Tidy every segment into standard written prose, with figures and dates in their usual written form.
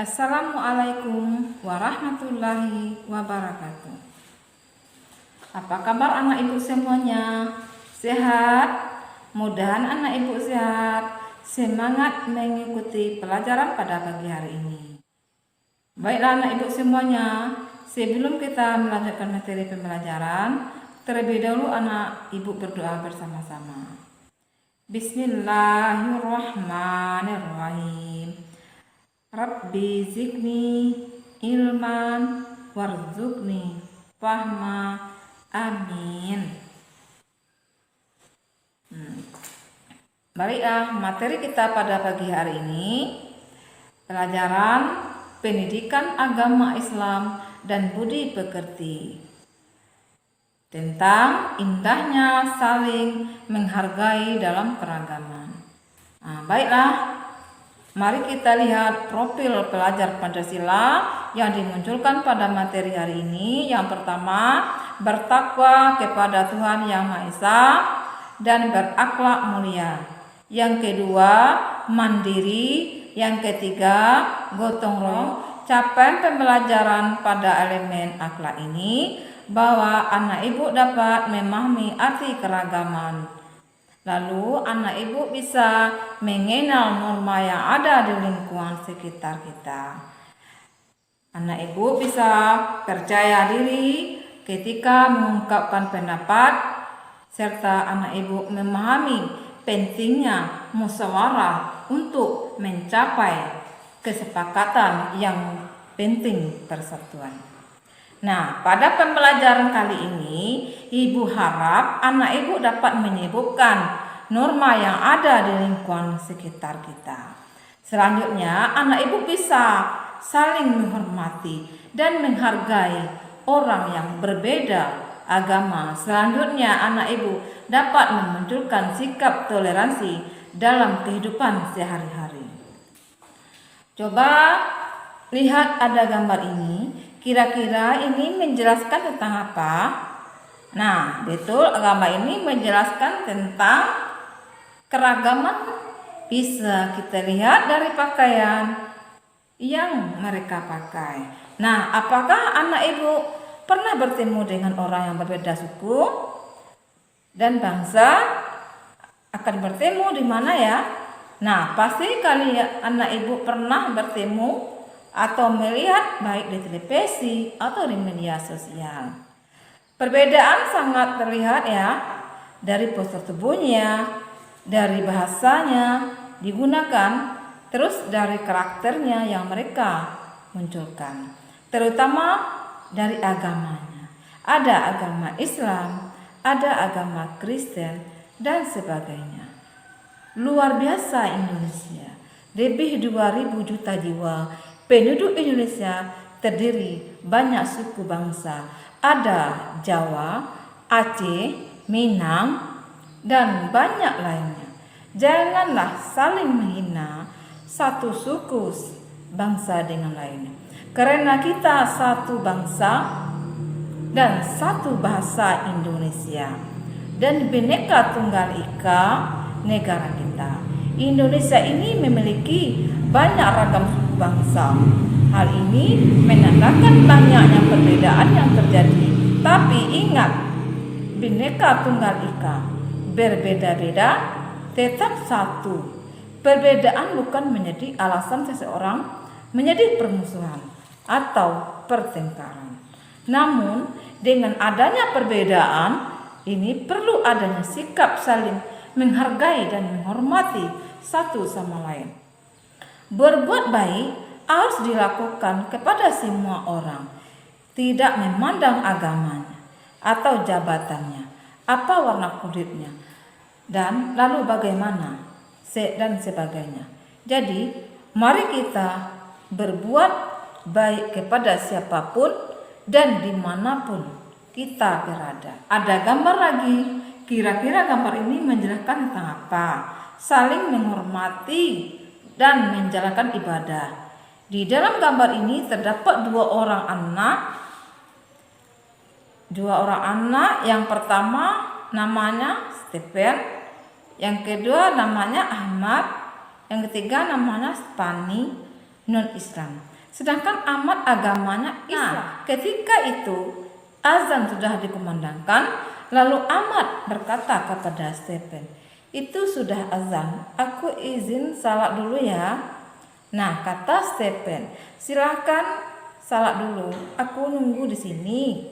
Assalamualaikum warahmatullahi wabarakatuh. Apa kabar anak ibu semuanya? Sehat? Mudahan anak ibu sehat, semangat mengikuti pelajaran pada pagi hari ini. Baiklah anak ibu semuanya, sebelum kita melanjutkan materi pembelajaran, terlebih dahulu anak ibu berdoa bersama-sama. Bismillahirrahmanirrahim. Rabbi zidni ilman warzuqni fahma. Amin. Baiklah, materi kita pada pagi hari ini pelajaran pendidikan agama Islam dan budi pekerti, tentang indahnya saling menghargai dalam keragaman. Baiklah, mari kita lihat profil pelajar Pancasila yang dimunculkan pada materi hari ini. Yang pertama, bertakwa kepada Tuhan Yang Maha Esa dan berakhlak mulia. Yang kedua, mandiri. Yang ketiga, gotong royong. Capaian pembelajaran pada elemen akhlak ini bahwa anak ibu dapat memahami arti keragaman. Lalu anak ibu bisa mengenal norma yang ada di lingkungan sekitar kita. Anak ibu bisa percaya diri ketika mengungkapkan pendapat, serta anak ibu memahami pentingnya musyawarah untuk mencapai kesepakatan yang penting persatuan. Nah, pada pembelajaran kali ini, ibu harap anak ibu dapat menyebutkan norma yang ada di lingkungan sekitar kita. Selanjutnya, anak ibu bisa saling menghormati dan menghargai orang yang berbeda agama. Selanjutnya, anak ibu dapat memunculkan sikap toleransi dalam kehidupan sehari-hari. Coba lihat ada gambar ini. Kira-kira ini menjelaskan tentang apa? Nah, betul, gambar ini menjelaskan tentang keragaman. Bisa kita lihat dari pakaian yang mereka pakai. Nah, apakah anak ibu pernah bertemu dengan orang yang berbeda suku dan bangsa? Akan bertemu di mana ya? Nah, pasti kalian anak ibu pernah bertemu atau melihat baik di televisi atau di media sosial. Perbedaan sangat terlihat ya, dari postur tubuhnya, dari bahasanya digunakan, terus dari karakternya yang mereka munculkan, terutama dari agamanya. Ada agama Islam, ada agama Kristen, dan sebagainya. Luar biasa Indonesia, lebih 2000 juta jiwa. Penduduk Indonesia terdiri banyak suku bangsa. Ada Jawa, Aceh, Minang, dan banyak lainnya. Janganlah saling menghina satu suku bangsa dengan lainnya, karena kita satu bangsa dan satu bahasa Indonesia dan Bhinneka Tunggal Ika negara kita. Indonesia ini memiliki banyak ragam suku bangsa. Hal ini menandakan banyaknya perbedaan yang terjadi. Tapi ingat, Bhinneka Tunggal Ika, berbeda-beda tetap satu. Perbedaan bukan menjadi alasan seseorang menjadi permusuhan atau pertengkaran. Namun, dengan adanya perbedaan ini perlu adanya sikap saling menghargai dan menghormati satu sama lain. Berbuat baik harus dilakukan kepada semua orang, tidak memandang agamanya atau jabatannya, apa warna kulitnya, dan lalu bagaimana, dan sebagainya. Jadi, mari kita berbuat baik kepada siapapun dan dimanapun kita berada. Ada gambar lagi. Kira-kira gambar ini menjelaskan tentang apa? Saling menghormati dan menjalankan ibadah. Di dalam gambar ini terdapat dua orang anak. Yang pertama namanya Stephen, yang kedua namanya Ahmad, yang ketiga namanya Spani. non-Islam. Sedangkan Ahmad agamanya Islam. Ketika itu azan sudah dikumandangkan, lalu Ahmad berkata kepada Stephen, "Itu sudah azan, aku izin salat dulu ya." Nah, kata Stephen, "Silahkan salat dulu, aku nunggu di sini."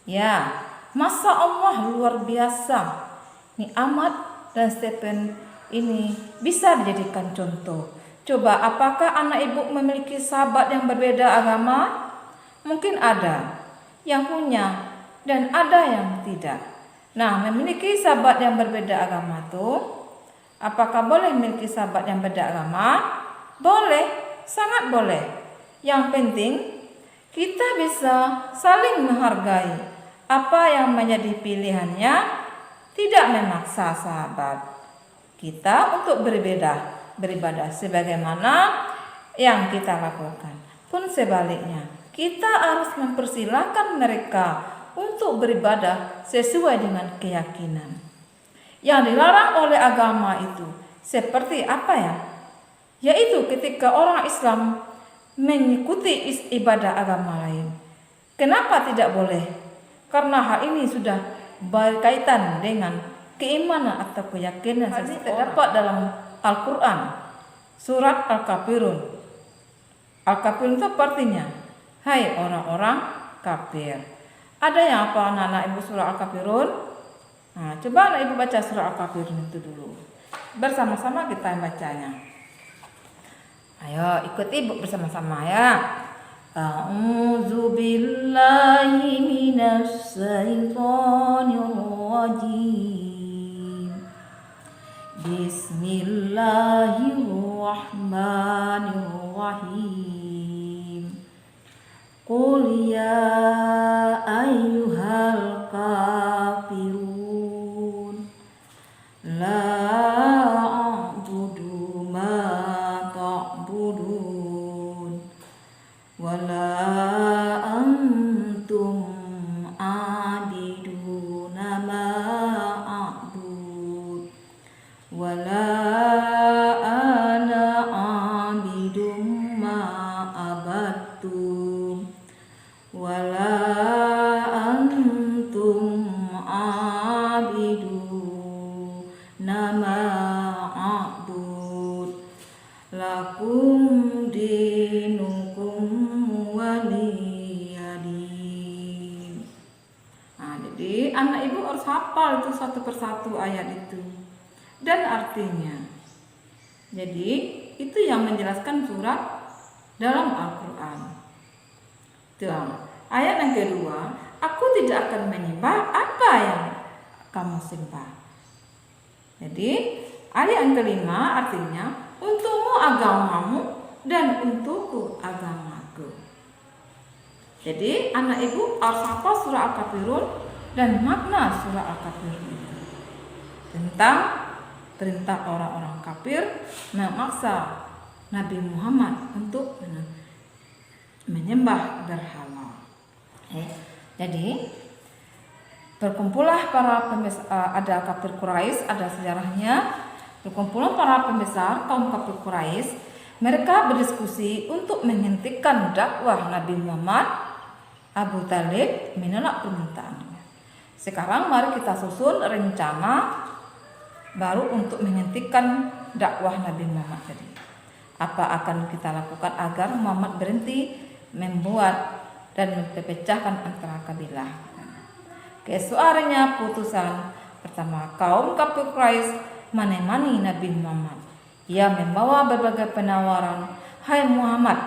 Ya, Masya Allah, luar biasa. Nih Ahmad dan Stephen ini bisa dijadikan contoh. Coba, apakah anak ibu memiliki sahabat yang berbeda agama? Mungkin ada yang punya dan ada yang tidak. Nah, memiliki sahabat yang berbeda agama tuh, apakah boleh memiliki sahabat yang berbeda agama? Boleh, sangat boleh. Yang penting kita bisa saling menghargai. Apa yang menjadi pilihannya, tidak memaksa sahabat kita untuk beribadah sebagaimana yang kita lakukan. Pun sebaliknya, kita harus mempersilahkan mereka untuk beribadah sesuai dengan keyakinan. Yang dilarang oleh agama itu seperti apa ya? Yaitu ketika orang Islam mengikuti ibadah agama lain. Kenapa tidak boleh? Karena hal ini sudah berkaitan dengan keimanan atau keyakinan seseorang. Terdapat dalam Al-Quran, surat Al-Kafirun. Al-Kafirun itu artinya, hai orang-orang kafir. Ada yang apa anak-anak ibu surah Al-Kafirun? Nah, coba anak ibu baca surah Al-Kafirun itu dulu. Bersama-sama kita yang bacanya. Ayo ikut ibu bersama-sama ya. A'udzu billahi minasy syaithanir rajim. Bismillahirrahmanirrahim. Qul ya ayyuhal kafirun la a'budu ma ta'budun wala antum abiduna ma a'bud wala ana abidum ma abattum wala antum abiduna ma a'bud lakum dinukum waliyadin. Nah, jadi anak ibu harus hafal itu satu persatu ayat itu dan artinya. Jadi itu yang menjelaskan surat dalam Al-Quran. Ayat yang kedua, aku tidak akan menyembah apa yang kamu sembah. Jadi ayat yang kelima artinya, untukmu agamamu dan untukku agamaku. Jadi anak ibu harus hafal surah Al-Kafirun dan makna surah Al-Kafirun itu tentang perintah orang-orang kafir memaksa Nabi Muhammad untuk menyembah berhala. Jadi berkumpullah para pembesar, ada kafir Quraisy, ada sejarahnya. Berkumpullah para pembesar kaum kafir Quraisy. Mereka berdiskusi untuk menghentikan dakwah Nabi Muhammad. Abu Talib menolak permintaannya. Sekarang mari kita susun rencana baru untuk menghentikan dakwah Nabi Muhammad tadi. Apa akan kita lakukan agar Muhammad berhenti membuat dan memperpecahkan antara kabilah? Keesokannya putusan pertama, kaum kafir Quraisy menemani Nabi Muhammad. Ia membawa berbagai penawaran. Hai Muhammad,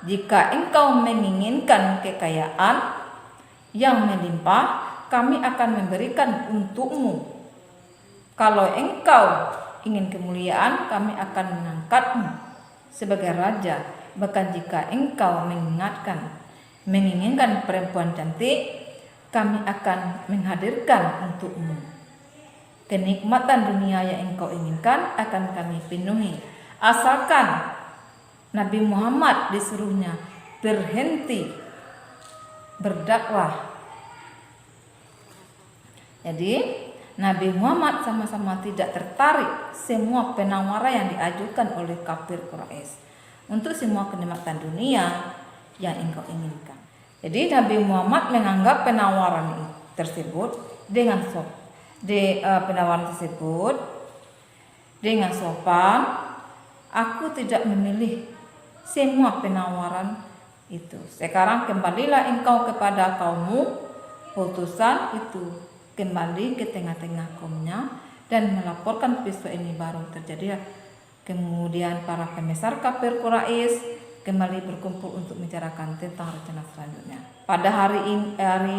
jika engkau menginginkan kekayaan yang melimpah, kami akan memberikan untukmu. Kalau engkau ingin kemuliaan, kami akan mengangkatmu sebagai raja. Bahkan jika engkau menginginkan perempuan cantik, kami akan menghadirkan untukmu. Kenikmatan dunia yang engkau inginkan akan kami penuhi, asalkan Nabi Muhammad disuruhnya berhenti berdakwah. Jadi Nabi Muhammad sama-sama tidak tertarik semua penawaran yang diajukan oleh kafir Quraisy. untuk semua kenikmatan dunia yang engkau inginkan. Jadi Nabi Muhammad menganggap penawaran tersebut dengan sopan. Aku tidak memilih semua penawaran itu. Sekarang kembalilah engkau kepada kaummu. Utusan itu kembali ke tengah-tengah kaumnya dan melaporkan peristiwa ini baru terjadi. Kemudian para pembesar kafir Quraisy kembali berkumpul untuk membicarakan tentang rencana selanjutnya. Pada hari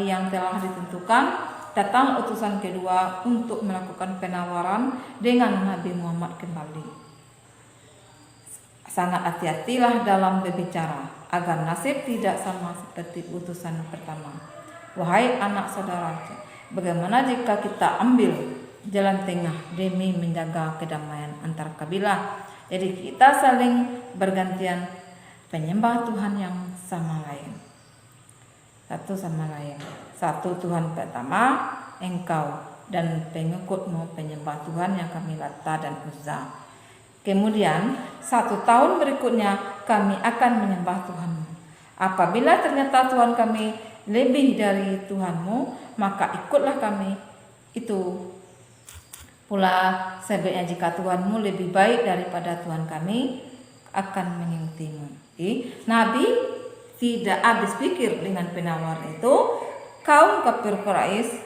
yang telah ditentukan, datang utusan kedua untuk melakukan penawaran dengan Nabi Muhammad kembali. Sangat hati-hatilah dalam berbicara agar nasib tidak sama seperti utusan pertama. Wahai anak saudara, bagaimana jika kita ambil jalan tengah demi menjaga kedamaian antar kabilah? Jadi kita saling bergantian penyembah Tuhan yang sama lain. Satu Tuhan pertama, engkau dan pengikutmu penyembah Tuhan yang kami Lata dan Uzza. Kemudian 1 tahun berikutnya kami akan menyembah Tuhanmu. Apabila ternyata Tuhan kami lebih dari Tuhanmu, maka ikutlah kami. Itu pula sebaiknya jika Tuhanmu lebih baik daripada Tuhan kami, akan mengikutimu. Nabi tidak habis pikir dengan penawaran itu. Kaum kafir Quraisy,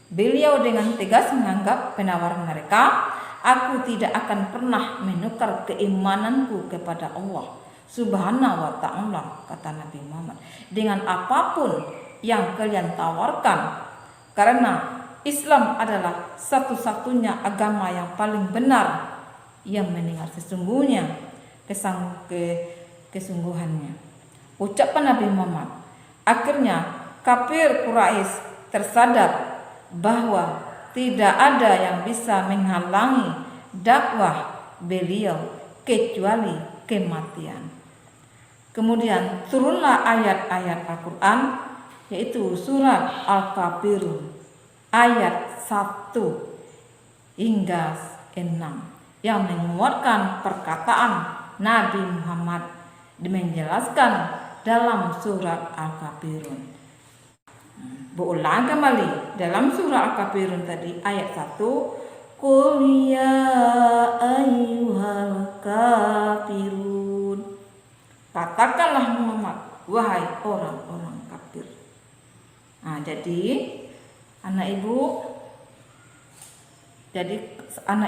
beliau dengan tegas menganggap penawaran mereka, aku tidak akan pernah menukar keimananku kepada Allah Subhanahu wa ta'ala, kata Nabi Muhammad, dengan apapun yang kalian tawarkan, karena Islam adalah satu-satunya agama yang paling benar yang mendengar sesungguhnya kesungguhannya. Ucapan Nabi Muhammad. Akhirnya kafir Quraisy tersadar bahwa tidak ada yang bisa menghalangi dakwah beliau kecuali kematian. Kemudian turunlah ayat-ayat Al-Quran, yaitu surat Al-Kafirun ayat 1 hingga 6 yang menguatkan perkataan Nabi Muhammad menjelaskan dalam surat Al-Kafirun. Berulang kembali dalam surah Al-Kafirun tadi ayat 1, Qul ya ayyuhal kafirun. Katakanlah Muhammad, wahai orang-orang kafir. Jadi anak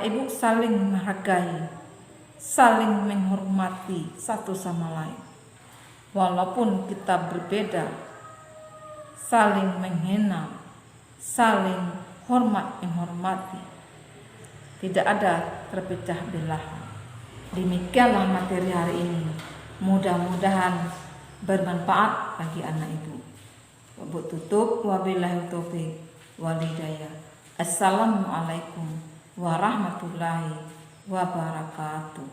ibu saling menghargai, saling menghormati satu sama lain. Walaupun kita berbeda, saling menghina, saling hormat menghormati. Tidak ada terpecah belah. Demikianlah materi hari ini. Mudah-mudahan bermanfaat bagi anak ibu. Tutup, wabillahi taufiq wal hidayah. Assalamualaikum warahmatullahi wabarakatuh.